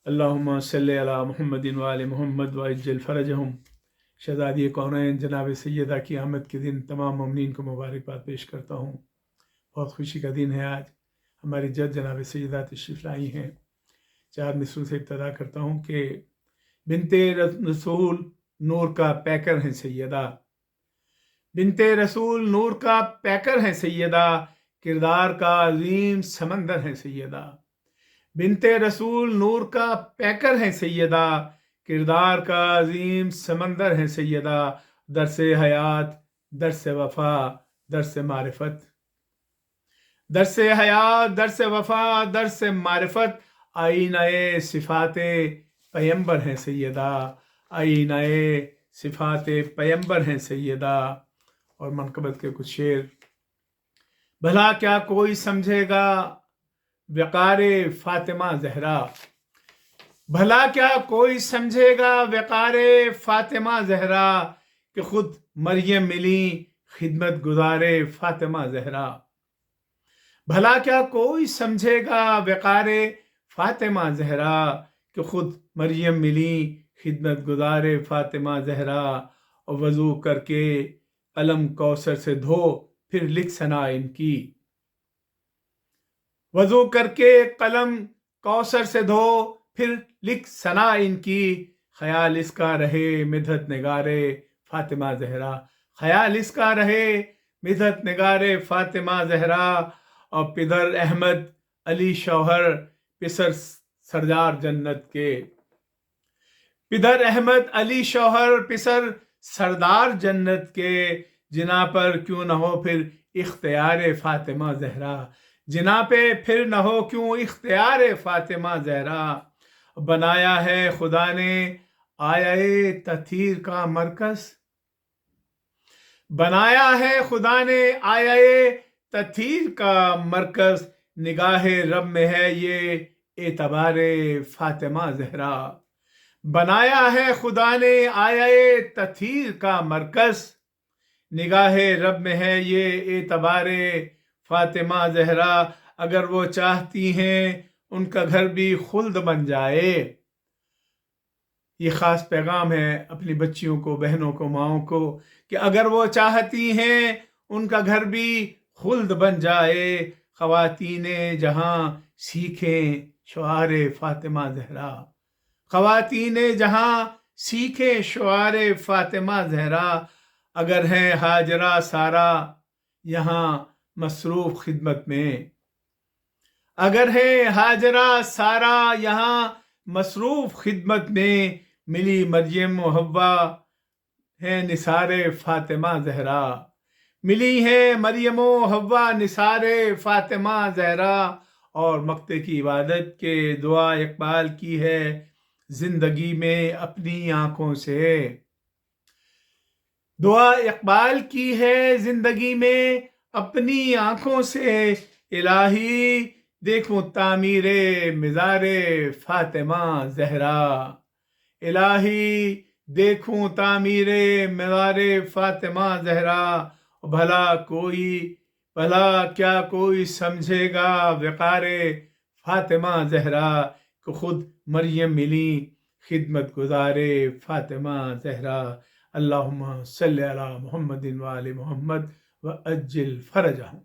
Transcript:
اللہم صلی علی محمد و آل محمد وعجل فرجہم۔ شہزادی کونین جناب سیدہ کی آمد کے دن تمام مومنین کو مبارکباد پیش کرتا ہوں۔ بہت خوشی کا دن ہے آج، ہماری جد جناب سیدہ تشریف لائی ہیں۔ 4 مصروں سے ابتدا کرتا ہوں کہ بنت رسول نور کا پیکر ہیں سیدہ، بنت رسول نور کا پیکر ہیں سیدہ، کردار کا عظیم سمندر ہیں سیدہ۔ بنت رسول نور کا پیکر ہیں سیدہ، کردار کا عظیم سمندر ہیں سیدہ۔ درس حیات، درس وفا، درس معرفت، درس حیات، درس وفا، درس معرفت، آئینہ صفات پیمبر ہیں سیدہ، آئینہ صفات پیمبر ہیں سیدہ۔ اور منقبت کے کچھ شعر۔ بھلا کیا کوئی سمجھے گا وقار فاطمہ زہرا، بھلا کیا کوئی سمجھے گا وقار فاطمہ زہرا، کہ خود مریم ملی خدمت گزار فاطمہ زہرا۔ بھلا کیا کوئی سمجھے گا وقار فاطمہ زہرا، کہ خود مریم ملی خدمت گزار فاطمہ زہرا۔ اور وضو کر کے قلم کوثر سے دھو پھر لکھ ثنا ان کی، وضو کر کے قلم کوثر سے دھو پھر لکھ ثنا ان کی۔ خیال اس کا رہے مدحت نگار فاطمہ زہرا، خیال اس کا رہے مدحت نگار فاطمہ زہرا۔ اور پدر احمد علی شوہر پسر سردار جنت کے، پدر احمد علی شوہر پسر سردار جنت کے، جنا پر کیوں نہ ہو پھر اختیار فاطمہ زہرا، جنا پہ پھر نہ ہو کیوں اختیار فاطمہ زہرا۔ بنایا ہے خدا نے آیا تطہیر کا مرکز، بنایا ہے خدا نے آیا تطہیر کا مرکز، نگاہ رب میں ہے یہ اعتبار فاطمہ زہرا۔ بنایا ہے خدا نے آیا تطہیر کا مرکز، نگاہ رب میں ہے یہ اعتبار فاطمہ زہرا۔ اگر وہ چاہتی ہیں ان کا گھر بھی خلد بن جائے، یہ خاص پیغام ہے اپنی بچیوں کو، بہنوں کو، ماؤں کو، کہ اگر وہ چاہتی ہیں ان کا گھر بھی خلد بن جائے۔ خواتین جہاں سیکھیں شعار فاطمہ زہرا، خواتین جہاں سیکھیں شعار فاطمہ زہرا۔ اگر ہیں ہاجرہ سارا یہاں مصروف خدمت میں، اگر ہے ہاجرہ سارا یہاں مصروف خدمت میں، ملی مریم و حوا ہے نثار فاطمہ زہرا، ملی ہے مریم و حوا نثار فاطمہ زہرا۔ اور مقتے کی عبادت کے دعا اقبال کی ہے زندگی میں اپنی آنکھوں سے، دعا اقبال کی ہے زندگی میں اپنی آنکھوں سے۔ الہی دیکھوں تعمیر مزار فاطمہ زہرا، الہی دیکھوں تعمیر مزار فاطمہ زہرا۔ بھلا کیا کوئی سمجھے گا وقار فاطمہ زہرا، کہ خود مریم ملی خدمت گزار فاطمہ زہرا۔ اللہم صلی علی محمد و آل محمد وعجل فرجہم۔